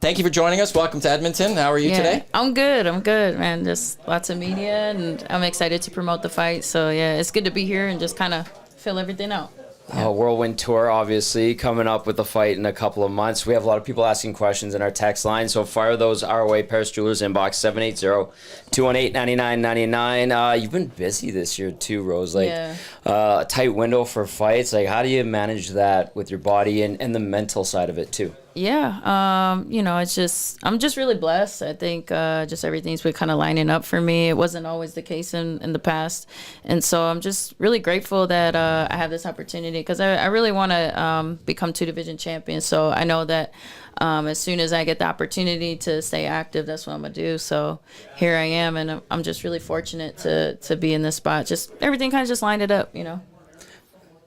thank you for joining us. Welcome to Edmonton. How are you today? I'm good, man. Just lots of media, and I'm excited to promote the fight. So, yeah, it's good to be here and just kind of fill everything out. Whirlwind tour, obviously, coming up with the fight in a couple of months. We have a lot of people asking questions in our text line, so fire those our way. Paris Jewelers inbox 780-218-9999. You've been busy this year too, Rose. A tight window for fights. Like, how do you manage that with your body and the mental side of it too? Yeah, it's just, I'm just really blessed. I think just everything's been kind of lining up for me. It wasn't always the case in the past. And so I'm just really grateful that I have this opportunity, because I really want to become 2-division champion. So I know that as soon as I get the opportunity to stay active, that's what I'm going to do. So here I am, and I'm just really fortunate to be in this spot. Just everything kind of just lined it up,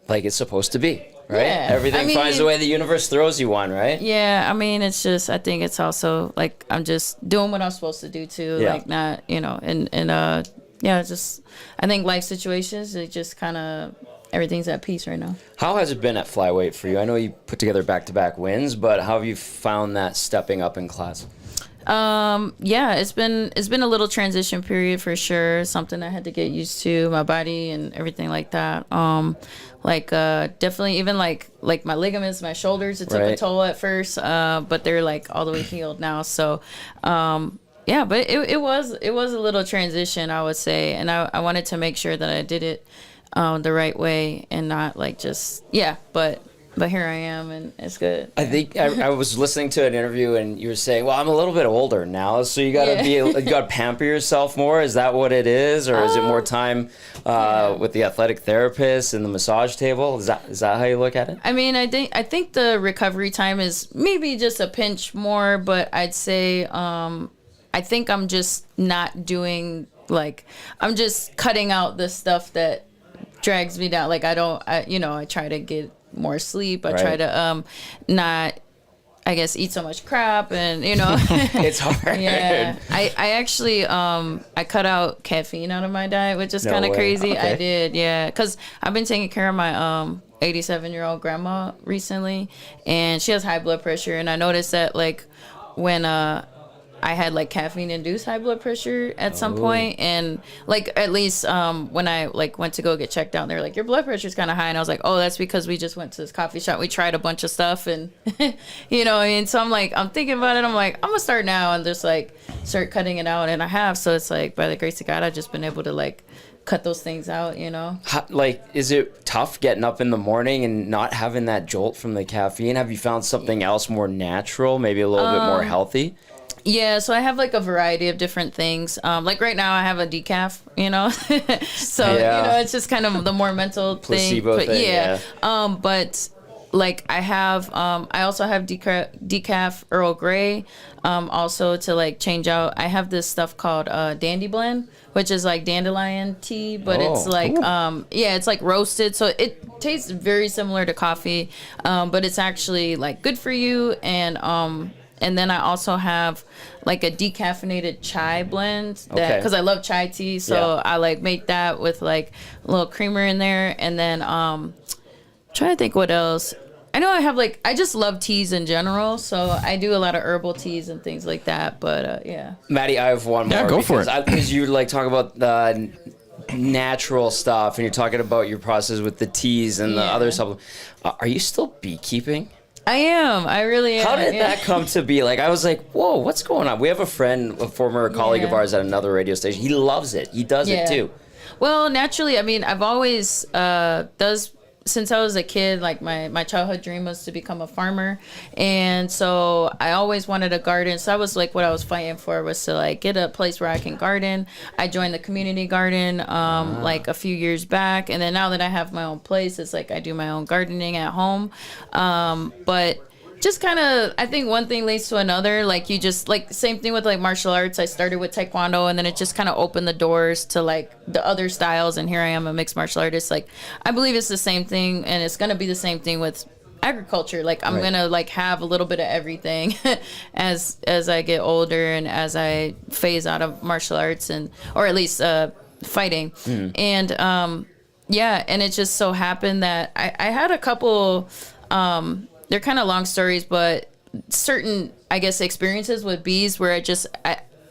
Like it's supposed to be. Right? Yeah. Everything finds the way the universe throws you one, right? Yeah, I mean, it's just, I think it's also like I'm just doing what I'm supposed to do too. Yeah. Like not, just, I think life situations, it just kind of, everything's at peace right now. How has it been at flyweight for you? I know you put together back-to-back wins, but how have you found that stepping up in class? It's been a little transition period for sure. Something I had to get used to, my body and everything like that. Definitely even like my ligaments, my shoulders, it took a toll at first, but they're like all the way healed now. So, but it was a little transition, I would say. And I wanted to make sure that I did it, the right way and not like just, but here I am, and it's good. I think I was listening to an interview, and you were saying, "Well, I'm a little bit older now, so you gotta you gotta pamper yourself more." Is that what it is, or is it more time with the athletic therapist and the massage table? Is that how you look at it? I mean, I think the recovery time is maybe just a pinch more, but I'd say I think I'm just not doing I'm just cutting out the stuff that drags me down. Like I try to get more sleep. I try to not, I guess, eat so much crap, and it's hard. Yeah, I actually I cut out caffeine out of my diet, which is kind of crazy. Okay. I did, because I've been taking care of my 87-year-old grandma recently, and she has high blood pressure, and I noticed that when I had caffeine induced high blood pressure at some point, and at least when I went to go get checked out, they're like, your blood pressure's kind of high, and I was like, oh, that's because we just went to this coffee shop, we tried a bunch of stuff, and and so I'm thinking about it, I'm like, I'm gonna start now and just start cutting it out, and I have. So it's by the grace of God, I've just been able to cut those things out. How, is it tough getting up in the morning and not having that jolt from the caffeine? Have you found something else more natural, maybe a little bit more healthy? Yeah, so I have a variety of different things. Right now I have a decaf, so it's just kind of the more mental placebo thing. Yeah. But I have I also have decaf Earl Grey, also to change out. I have this stuff called Dandy Blend, which is dandelion tea, but it's it's roasted, so it tastes very similar to coffee, but it's actually good for you. And then I also have a decaffeinated chai blend because I love chai tea, so I make that with a little creamer in there. And then trying to think what else. I know I have I just love teas in general, so I do a lot of herbal teas and things like that. But Maddie, I have one more. Yeah, go for it. Because you talk about the natural stuff, and you're talking about your process with the teas and the other supplements. Are you still beekeeping? I am. I really am. How did that come to be? I was like, whoa, what's going on? We have a friend, a former colleague of ours at another radio station. He loves it. He does it too. Well, naturally, I mean, I've always since I was a kid, my childhood dream was to become a farmer. And so I always wanted a garden. So that was what I was fighting for, was to get a place where I can garden. I joined the community garden a few years back. And then now that I have my own place, it's I do my own gardening at home. But just kind of, I think one thing leads to another. You just same thing with martial arts. I started with taekwondo, and then it just kind of opened the doors to the other styles, and here I am, a mixed martial artist. I believe it's the same thing, and it's gonna be the same thing with agriculture. I'm gonna have a little bit of everything as I get older and as I phase out of martial arts, or at least fighting. And and it just so happened that I had a couple they're kind of long stories, but certain, I guess, experiences with bees where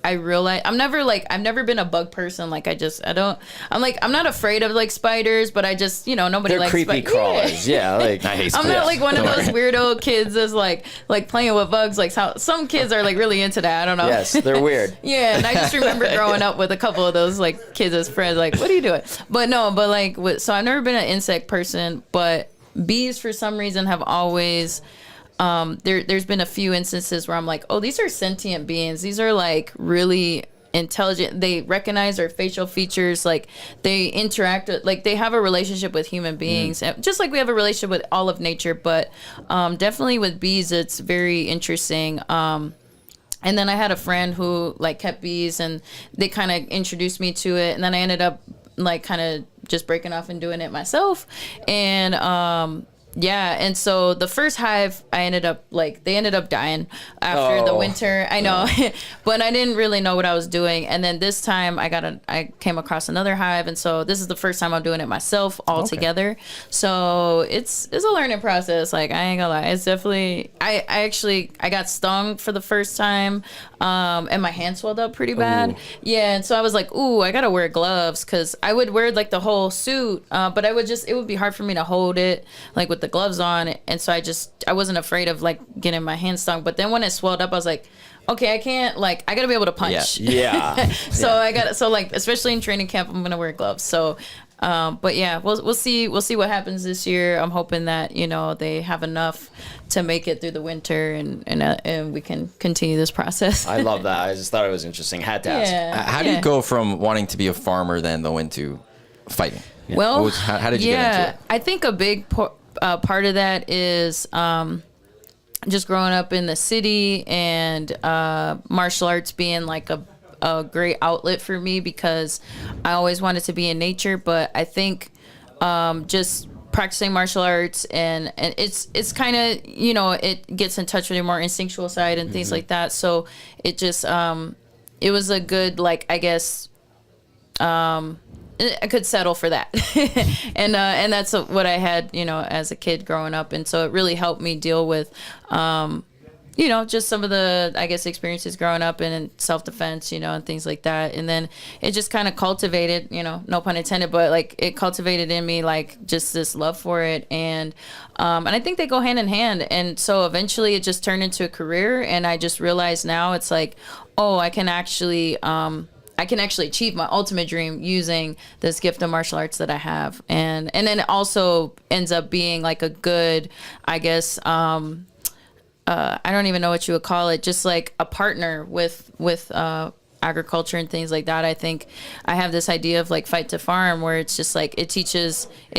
I realize I've never been a bug person. Like I'm not afraid of like spiders, but I just, nobody They're likes creepy crawlers. Yeah, like I hate I'm spiders. not like one of those weirdo kids that's like playing with bugs. Like how some kids are like really into that. I don't know. yes, they're weird. Yeah, and I just remember growing up with a couple of those like kids as friends. Like, what are you doing? But no, but like so I've never been an insect person, but bees for some reason have always. There's been a few instances where I'm like, oh, these are sentient beings. These are like really intelligent. They recognize our facial features. Like they interact with, like they have a relationship with human beings, and just like we have a relationship with all of nature. But definitely with bees, it's very interesting. And then I had a friend who like kept bees, and they kind of introduced me to it. And then I ended up like kind of just breaking off and doing it myself. And yeah, and so the first hive, they ended up dying after the winter. I know, but I didn't really know what I was doing. And then this time, I came across another hive, and so this is the first time I'm doing it myself all together. So it's a learning process. Like I ain't gonna lie, it's definitely. I got stung for the first time, and my hand swelled up pretty bad. Ooh. Yeah, and so I was like, ooh, I gotta wear gloves because I would wear like the whole suit, but it would be hard for me to hold it like with the gloves on, and so I wasn't afraid of like getting my hand stung. But then when it swelled up, I was like, okay, I can't, like, I gotta be able to punch. Yeah. So like especially in training camp, I'm gonna wear gloves. So but yeah, we'll see what happens this year. I'm hoping that they have enough to make it through the winter, and we can continue this process. I love that. I just thought it was interesting. Had to ask. How do you go from wanting to be a farmer then though into fighting? Well, how did you get into it? I think a big part of that is just growing up in the city, and martial arts being like a great outlet for me because I always wanted to be in nature. But I think just practicing martial arts and it's kind of it gets in touch with your more instinctual side and things like that. So it just it was a good, like, I guess I could settle for that. and that's what I had, as a kid growing up. And so it really helped me deal with, just some of the, I guess, experiences growing up in self-defense, and things like that. And then it just kind of cultivated, no pun intended, but like it cultivated in me, like just this love for it. And I think they go hand in hand. And so eventually it just turned into a career. And I just realized now it's like, oh, I can actually achieve my ultimate dream using this gift of martial arts that I have. And then it also ends up being like a good, I guess, I don't even know what you would call it, just like a partner with agriculture and things like that. I think I have this idea of like fight to farm, where it's just like it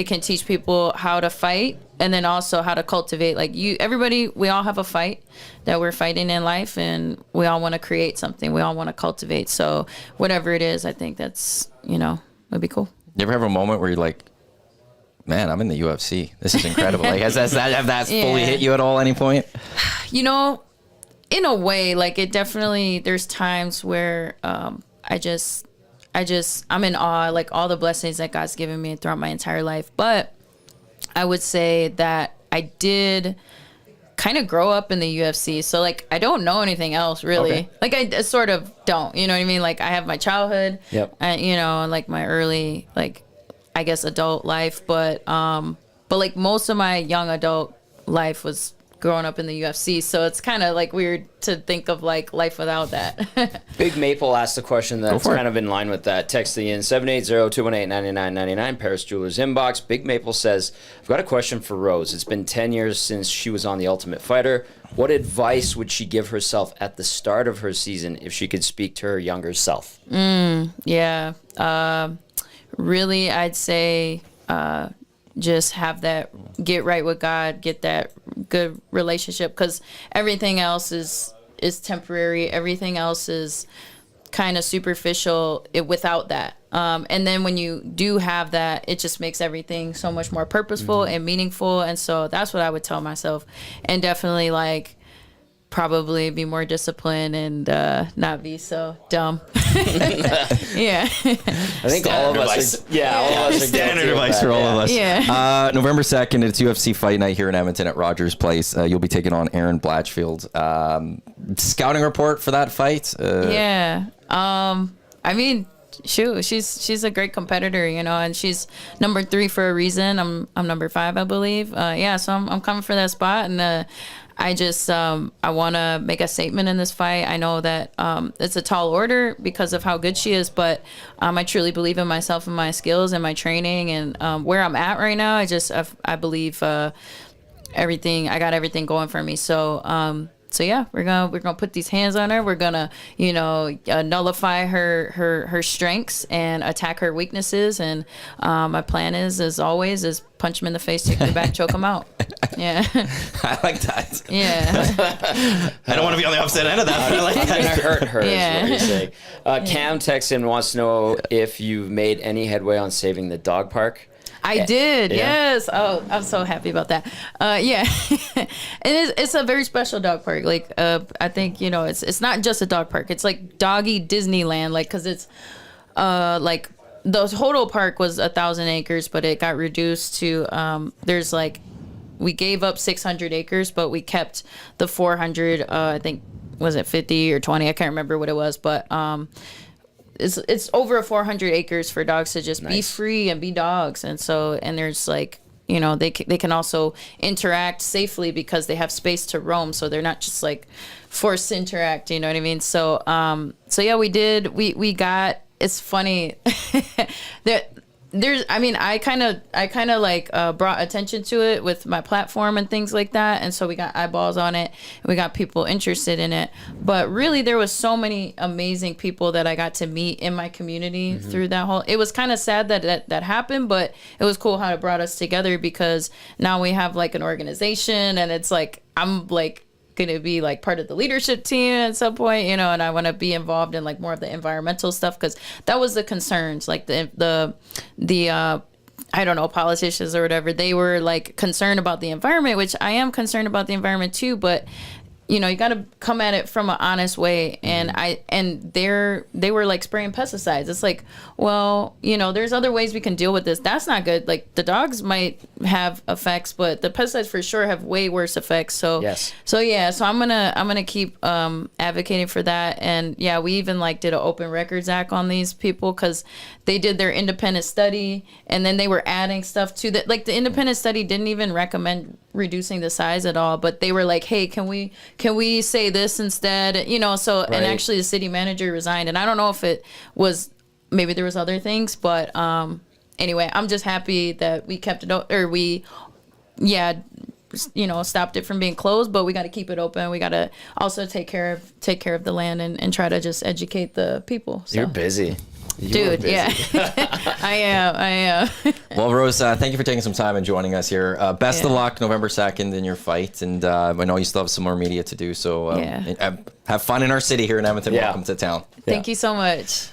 can teach people how to fight, and then also how to cultivate. Like we all have a fight that we're fighting in life, and we all want to create something. We all want to cultivate. So whatever it is, I think that's, would be cool. You ever have a moment where you're like, man, I'm in the UFC. This is incredible. Like, have that fully hit you at all, any point? In a way, like it definitely, there's times where I'm in awe, like all the blessings that God's given me throughout my entire life. But I would say that I did kind of grow up in the UFC. So like, I don't know anything else really. Okay. Like I sort of don't, you know what I mean? Like I have my childhood, and like my early, like, I guess, adult life, but like most of my young adult life was growing up in the UFC, so it's kind of like weird to think of like life without that. Big Maple asked a question that's kind of in line with that. Texting in 780-218-9999, Paris Jewelers inbox. Big Maple says, I've got a question for Rose. It's been 10 years since she was on The Ultimate Fighter. What advice would she give herself at the start of her season if she could speak to her younger self? Really, I'd say just have that, get right with God, get that good relationship, because everything else is temporary. Everything else is kind of superficial without that. And then when you do have that, it just makes everything so much more purposeful and meaningful. And so that's what I would tell myself. And definitely like probably be more disciplined and not be so dumb. Yeah. I think all of us are, all of us are Standard guilty of advice that, for all of us. Yeah. November 2nd, it's UFC Fight Night here in Edmonton at Rogers Place. You'll be taking on Erin Blanchfield. Scouting report for that fight? I mean, shoot, she's a great competitor, you know, and she's number 3 for a reason. I'm number 5, I believe. So I'm coming for that spot, and I just I want to make a statement in this fight. I know that it's a tall order because of how good she is, but I truly believe in myself and my skills and my training and where I'm at right now. I believe everything. I got everything going for me. So yeah, we're gonna put these hands on her. We're gonna, nullify her strengths and attack her weaknesses. And my plan is, as always, is punch him in the face, take the back, choke him out. Yeah. I like that. Yeah. I don't want to be on the opposite end of that, but I like I'm that. gonna hurt her. Yeah. Is what you're saying. Cam texts in, wants to know if you've made any headway on saving the dog park. I did, Yeah. Yes. Oh, I'm so happy about that. Yeah, it's a very special dog park. Like, I think it's not just a dog park. It's like doggy Disneyland. Like, cause it's like the total park was 1,000 acres, but it got reduced to there's like we gave up 600 acres, but we kept the 400. I think was it 50 or 20? I can't remember what it was, but it's over 400 acres for dogs to just be free and be dogs. And there's like, they can also interact safely because they have space to roam. So they're not just like forced to interact, you know what I mean? So, yeah, we got, it's funny that I kind of like brought attention to it with my platform and things like that, and so we got eyeballs on it. We got people interested in it, but really there was so many amazing people that I got to meet in my community through that whole. It was kind of sad that happened, but it was cool how it brought us together because now we have like an organization, and it's like I'm like going to be like part of the leadership team at some point, and I want to be involved in like more of the environmental stuff because that was the concerns, like the I don't know, politicians or whatever, they were like concerned about the environment, which I am concerned about the environment too, but you got to come at it from an honest way. And they were like spraying pesticides. It's like, well, there's other ways we can deal with this. That's not good. Like the dogs might have effects, but the pesticides for sure have way worse effects. So, yes. So yeah, so I'm going to keep advocating for that. And yeah, we even like did an Open Records Act on these people because they did their independent study and then they were adding stuff to that. Like the independent study didn't even recommend reducing the size at all, but they were like, hey, can we say this instead, so right. And actually the city manager resigned, and I don't know if it was, maybe there was other things, but anyway, I'm just happy that we kept it or we stopped it from being closed, but we got to keep it open. We got to also take care of the land and try to just educate the people. So. You're busy. Dude, yeah. I am. Well, Rose, thank you for taking some time and joining us here. Best of luck November 2nd in your fight. And I know you still have some more media to do. So have fun in our city here in Edmonton. Yeah. Welcome to town. Thank you so much.